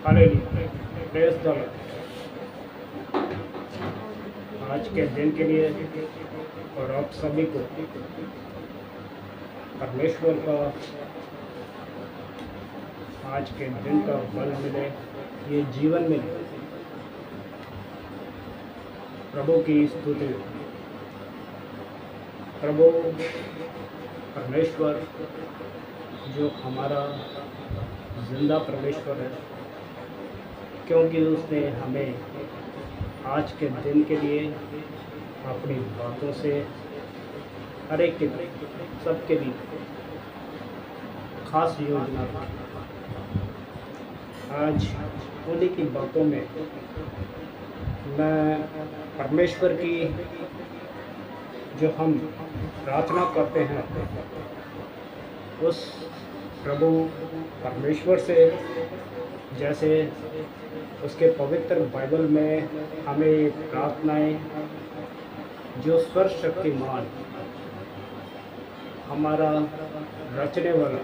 Hallelujah, praise the Lord. आज के दिन के लिए और आप सभी को परमेश्वर का आज के दिन का बल मिले, ये जीवन मिले। प्रभु की स्तुति। प्रभु परमेश्वर जो हमारा जिंदा परमेश्वर है, क्योंकि उसने हमें आज के दिन के लिए अपनी बातों से हर एक के लिए, सबके लिए खास योजना था। आज उन्हीं की बातों में मैं परमेश्वर की जो हम प्रार्थना करते हैं उस प्रभु परमेश्वर से, जैसे उसके पवित्र बाइबल में हमें प्रार्थनाएं जो सर्वशक्तिमान हमारा रचने वाला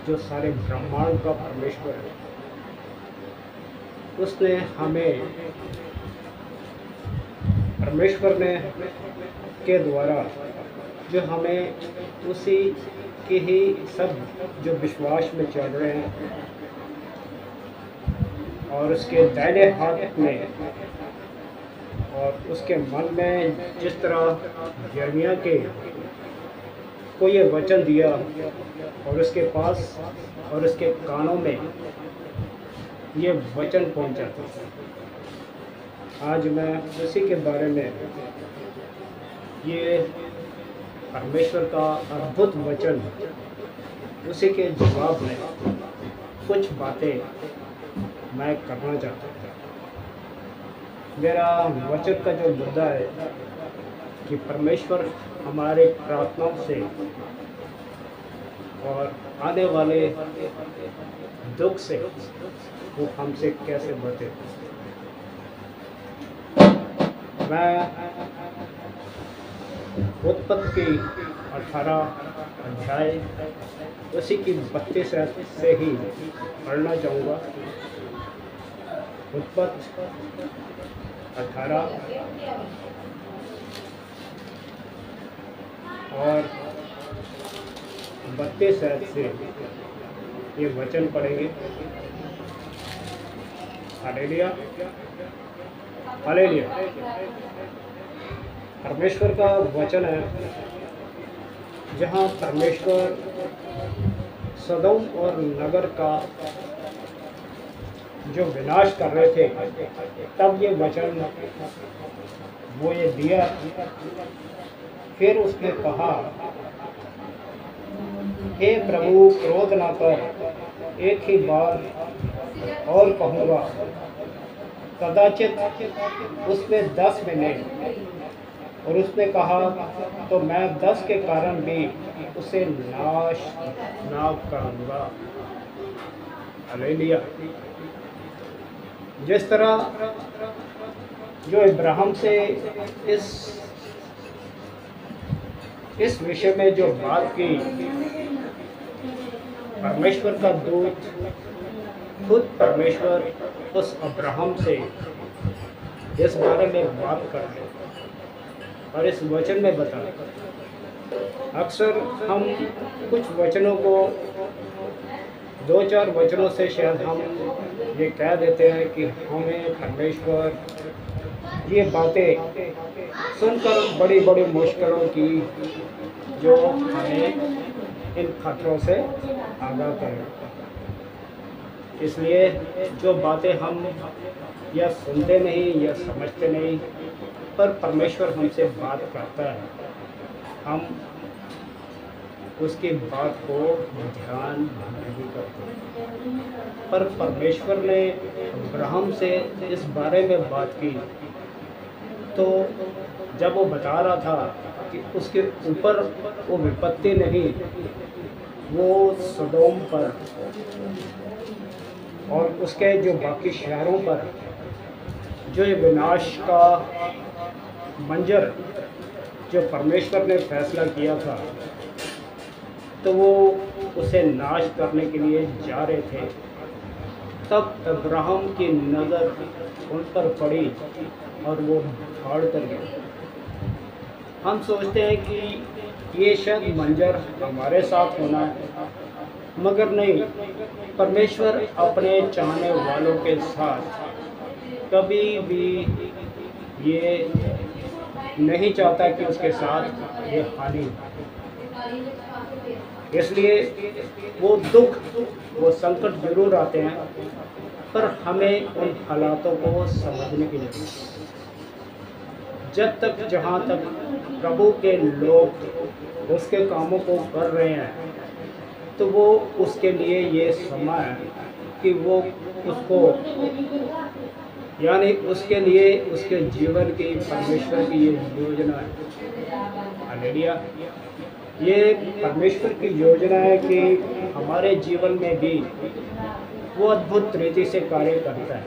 जो सारे ब्रह्मांड का परमेश्वर है, उसने हमें परमेश्वर ने के द्वारा जो हमें उसी के ही सब जो विश्वास में चल रहे हैं और उसके दाहिने हाथ में और उसके मन में जिस तरह यिर्मयाह के को ये वचन दिया और उसके पास और उसके कानों में ये वचन पहुंचा था। आज मैं उसी के बारे में ये परमेश्वर का अद्भुत वचन, उसी के जवाब में कुछ बातें मैं करना चाहता हूँ। मेरा वचन का जो मुद्दा है कि परमेश्वर हमारे प्रार्थनाओं से और आने वाले दुख से वो हमसे कैसे बचे। मैं उत्पत्ति की 18 अध्याय उसी की 32 से ही पढ़ना चाहूँगा। उत्पत्ति 18 और 32 से ये वचन पढ़ेंगे। Hallelujah, hallelujah. परमेश्वर का वचन है जहाँ परमेश्वर सदोम और नगर का जो विनाश कर रहे थे, तब ये वचन वो ये दिया। फिर उसने कहा, हे प्रभु क्रोध ना कर, एक ही बार और कहूँगा, कदाचित उसमें 10 मिले। और उसने कहा, तो मैं 10 के कारण भी उसे नाश ना करूँगा। हालेलुया। जिस तरह जो इब्राहिम से इस विषय में जो बात की, परमेश्वर का दूत खुद परमेश्वर उस अब्राहम से इस बारे में बात कर रहे और इस वचन में बता। अक्सर हम कुछ वचनों को 2-4 वचनों से शायद हम ये कह देते हैं कि हमें परमेश्वर ये बातें सुनकर बड़ी बड़ी मुश्किलों की जो हमें इन खतरों से आगाह करें। इसलिए जो बातें हम या सुनते नहीं या समझते नहीं, पर परमेश्वर हमसे बात करता है, हम उसकी बात को ध्यान नहीं करते। पर परमेश्वर ने अब्राहम से इस बारे में बात की, तो जब वो बता रहा था कि उसके ऊपर वो विपत्ति नहीं, वो सदोम पर और उसके जो बाकी शहरों पर जो ये विनाश का मंजर जो परमेश्वर ने फैसला किया था, तो वो उसे नाश करने के लिए जा रहे थे। तब अब्राहम की नज़र उन पर पड़ी और वो भाड़ कर गए। हम सोचते हैं कि ये शायद मंजर हमारे साथ होना है, मगर नहीं। परमेश्वर अपने चाहने वालों के साथ कभी भी ये नहीं चाहता कि उसके साथ ये हानि हो। इसलिए वो दुख, वो संकट जरूर आते हैं, पर हमें उन हालातों को समझने की जरूरत है। जब तक जहाँ तक प्रभु के लोग उसके कामों को कर रहे हैं, तो वो उसके लिए ये समय है कि वो उसको, यानी उसके लिए उसके जीवन की परमेश्वर की ये योजना है। हालेलुया। ये परमेश्वर की योजना है कि हमारे जीवन में भी वो अद्भुत रीति से कार्य करता है।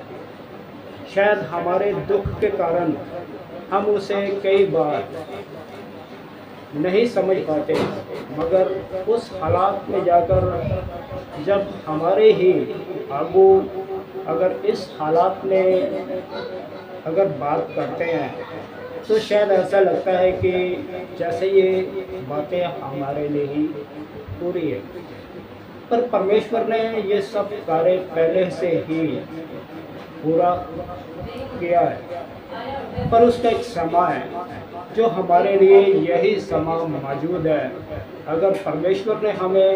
शायद हमारे दुख के कारण हम उसे कई बार नहीं समझ पाते, मगर उस हालात में जाकर जब हमारे ही आगू अगर इस हालात में अगर बात करते हैं, तो शायद ऐसा लगता है कि जैसे ये बातें हमारे लिए ही पूरी है। पर परमेश्वर ने ये सब कार्य पहले से ही पूरा किया है, पर उसका एक समय है जो हमारे लिए यही समय मौजूद है। अगर परमेश्वर ने हमें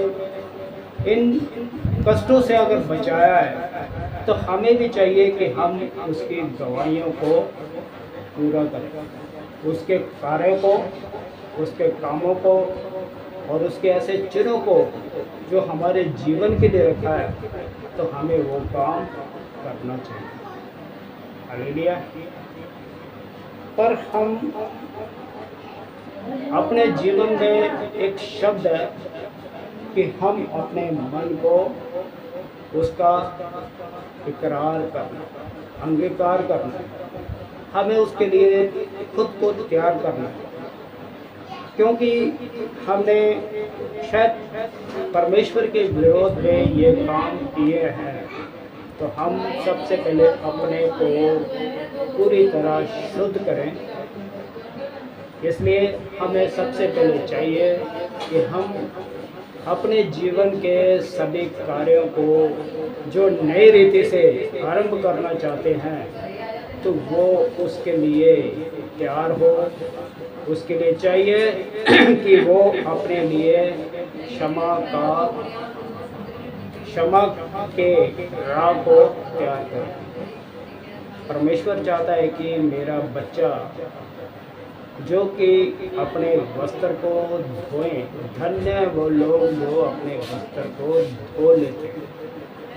इन कष्टों से अगर बचाया है, तो हमें भी चाहिए कि हम उसकी गवाहियों को पूरा करें, उसके कार्य को, उसके कामों को और उसके ऐसे चिन्हों को जो हमारे जीवन के लिए रखा है, तो हमें वो काम करना चाहिए। हालेलुया। पर हम अपने जीवन में एक शब्द है कि हम अपने मन को उसका इकरार करना, अंगीकार करना, हमें उसके लिए खुद को तैयार करना। क्योंकि हमने शायद परमेश्वर के विरोध में ये काम किए हैं, तो हम सबसे पहले अपने को पूरी तरह शुद्ध करें। इसलिए हमें सबसे पहले चाहिए कि हम अपने जीवन के सभी कार्यों को जो नई रीति से आरंभ करना चाहते हैं, तो वो उसके लिए तैयार हो। उसके लिए चाहिए कि वो अपने लिए क्षमा के राह को तैयार करें। परमेश्वर चाहता है कि मेरा बच्चा जो कि अपने वस्त्र को धोएं, धन्य है वो लोग जो अपने वस्त्र को धो लेते हैं।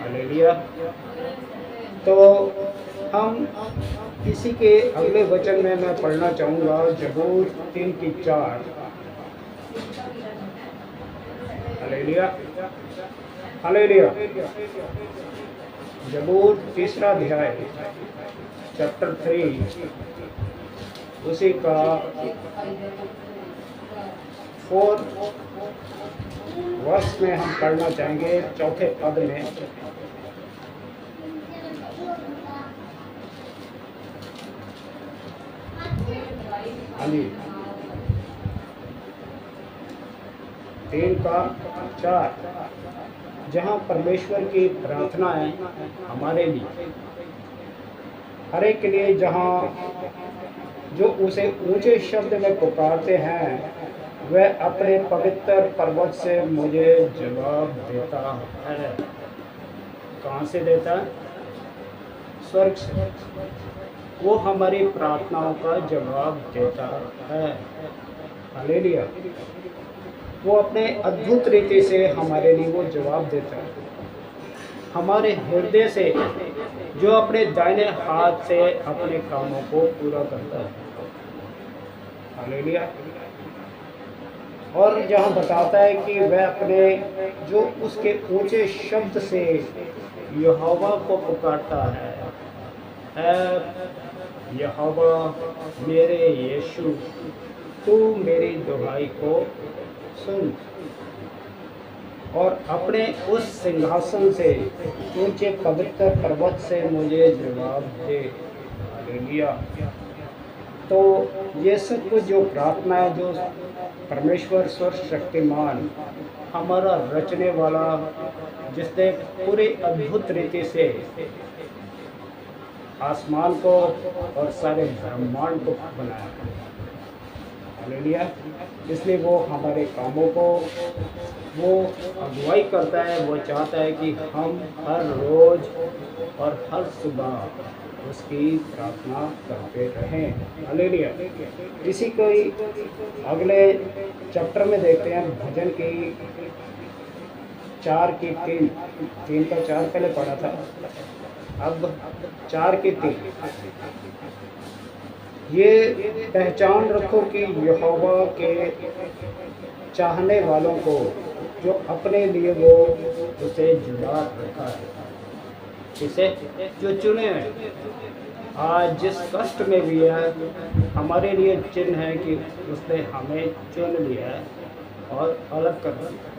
हालेलुया। तो हम इसी के अगले वचन में मैं पढ़ना चाहूँगा जबूर 3:4। Hallelujah, hallelujah. जबूर 3 अध्याय चैप्टर 3, उसी का 4 वर्ष में हम पढ़ना चाहेंगे, 4 पद में। हाली 3:4, जहाँ परमेश्वर की प्रार्थना है हमारे लिए, हर एक के लिए, जहाँ जो उसे ऊंचे शब्द में पुकारते हैं, वह अपने पवित्र पर्वत से मुझे जवाब देता है। कहाँ से देता है? स्वर्ग से। वो हमारी प्रार्थनाओं का जवाब देता है। हालेलुया। वो अपने अद्भुत रीति से हमारे लिए वो जवाब देता है। हमारे हृदय से, जो अपने दाहिने हाथ से अपने कामों को पूरा करता है। हालेलुया। और जहाँ बताता है कि वह अपने जो उसके ऊंचे शब्द से यहोवा को पुकारता है, यहोवा मेरे यीशु, तू मेरी दुहाई को सुन। और अपने उस सिंहासन से, ऊंचे पवित्र पर्वत से मुझे जवाब दे। हालेलुया। तो ये सब कुछ जो प्रार्थना है, जो परमेश्वर सर्वशक्तिमान हमारा रचने वाला, जिसने पूरे अद्भुत रीति से आसमान को और सारे ब्रह्मांड को बनाया, हालेलुया। इसलिए वो हमारे कामों को वो अगुवाई करता है। वो चाहता है कि हम हर रोज़ और हर सुबह उसकी प्रार्थना करते रहें, हालेलुया। इसी को ही अगले चैप्टर में देखते हैं, भजन की 4 की 3, 3 का 4 पहले पढ़ा था, अब 4 की 3। ये पहचान रखो कि यहोवा के चाहने वालों को, जो अपने लिए वो उसे जुड़ा रखा है, इसे जो चुने हैं। आज जिस कष्ट में भी है, हमारे लिए चिन्ह है कि उसने हमें चुन लिया है और अलग कर दिया।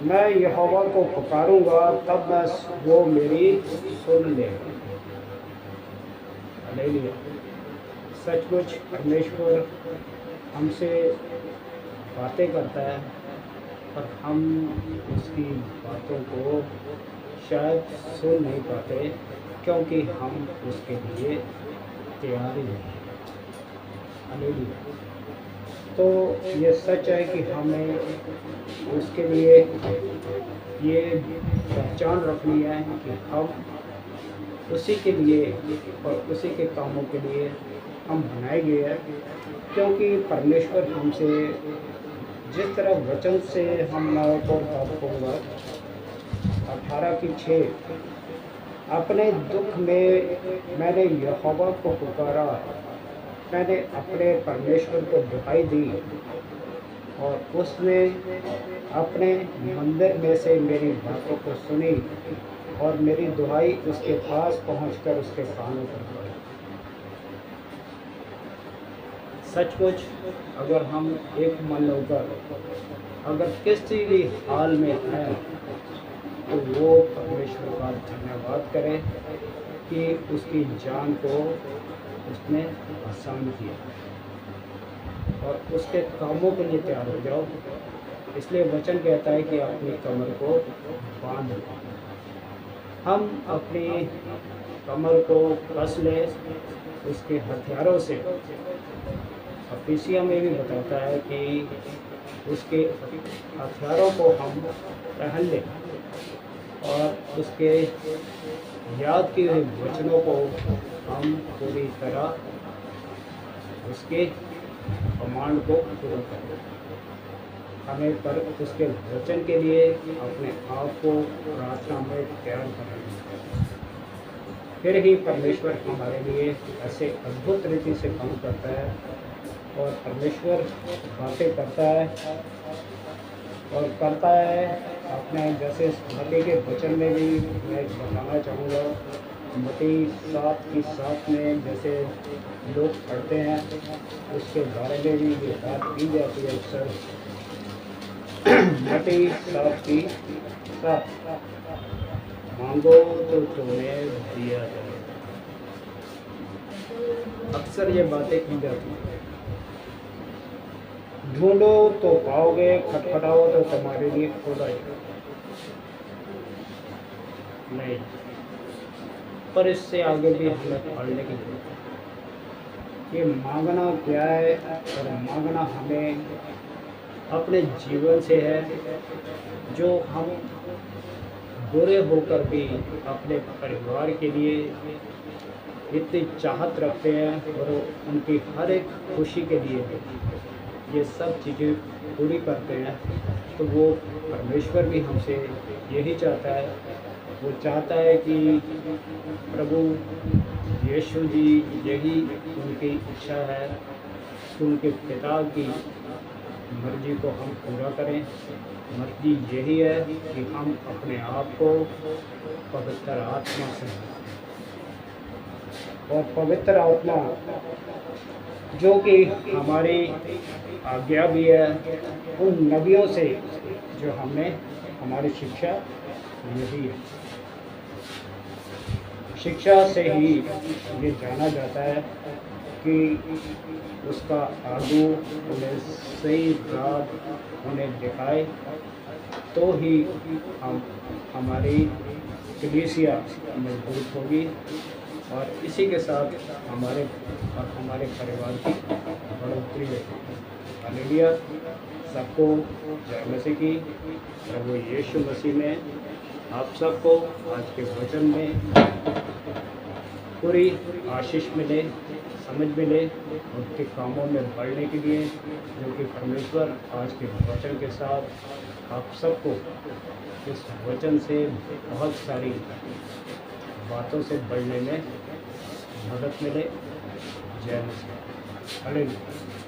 मैं यहोवा को पुकारूंगा, तब मैं वो मेरी सुन लेगा, हालेलुया। सचमुच परमेश्वर हमसे बातें करता है, पर हम उसकी बातों को शायद सुन नहीं पाते, क्योंकि हम उसके लिए तैयार ही नहीं, हालेलुया। तो ये सच है कि हमें उसके लिए ये पहचान रखनी है कि हम उसी के लिए और उसी के कामों के लिए हम बनाए गए हैं। क्योंकि परमेश्वर हमसे जिस तरह वचन से हम को पढ़ूँगा 18 की 6, अपने दुख में मैंने यहोवा को पुकारा, मैंने अपने परमेश्वर को दुहाई दी, और उसने अपने मंदिर में से मेरी बातों को सुनी और मेरी दुहाई उसके पास पहुंचकर उसके कानों पर पड़ी। सचमुच अगर हम एक मन होकर अगर किसी भी हाल में हैं, तो वो परमेश्वर का धन्यवाद करें कि उसकी जान को उसने आसान किया और उसके कामों के लिए तैयार हो जाओ। इसलिए वचन कहता है कि अपनी कमर को बांध लो। हम अपनी कमर को कस लें उसके हथियारों से। अफिसिया में भी बताता है कि उसके हथियारों को हम पहन लें और उसके याद किए हुए वचनों को हम पूरी तरह उसके कमांड को पूरा करें। हमें पर उसके वचन के लिए अपने आप को प्रार्थना में तैयार करना, फिर ही परमेश्वर हमारे लिए ऐसे अद्भुत रीति से काम करता है। और परमेश्वर बातें करता है और करता है अपने, जैसे मत्ती के वचन में भी मैं बताना चाहूँगा, मत्ती 7 की 7 में जैसे लोग पढ़ते हैं उसके बारे में भी ये बात की जाती है अक्सर। मत्ती 7 की 7, मांगो तो तुम्हें दिया जाए। अक्सर ये बातें की जाती हैं। ढूंढो तो पाओगे, खटखटाओ तो तुम्हारे लिए खोला जाएगा। नहीं, पर इससे आगे भी हमें पढ़ने की जरूरत है। ये मांगना क्या है? और मांगना हमें अपने जीवन से है, जो हम बुरे होकर भी अपने परिवार के लिए इतनी चाहत रखते हैं और उनकी हर एक खुशी के लिए ये सब चीज़ें पूरी करते हैं। तो वो परमेश्वर भी हमसे यही चाहता है। वो चाहता है कि प्रभु यीशु जी, यही उनकी इच्छा है कि उनके पिता की मर्जी को हम पूरा करें। मर्जी यही है कि हम अपने आप को पवित्र आत्मा से और पवित्र आत्मा जो कि हमारी आज्ञा भी है, उन नबियों से जो हमें हमारी शिक्षा यही है। शिक्षा से ही ये जाना जाता है कि उसका आगू उन्हें सही राह उन्हें दिखाए, तो ही हम हमारी कलीसिया मजबूत होगी और इसी के साथ हमारे और हमारे परिवार की बढ़ोतरी होगी। हालेलुया। सबको जय मसीह की। प्रभु यीशु मसीह में आप सबको आज के वचन में पूरी आशीष मिले, समझ मिले, उनके कामों में बढ़ने के लिए, जो कि परमेश्वर आज के वचन के साथ आप सबको इस वचन से बहुत सारी बातों से बढ़ने में मदद मिले। जय मसीह। हालेलुया।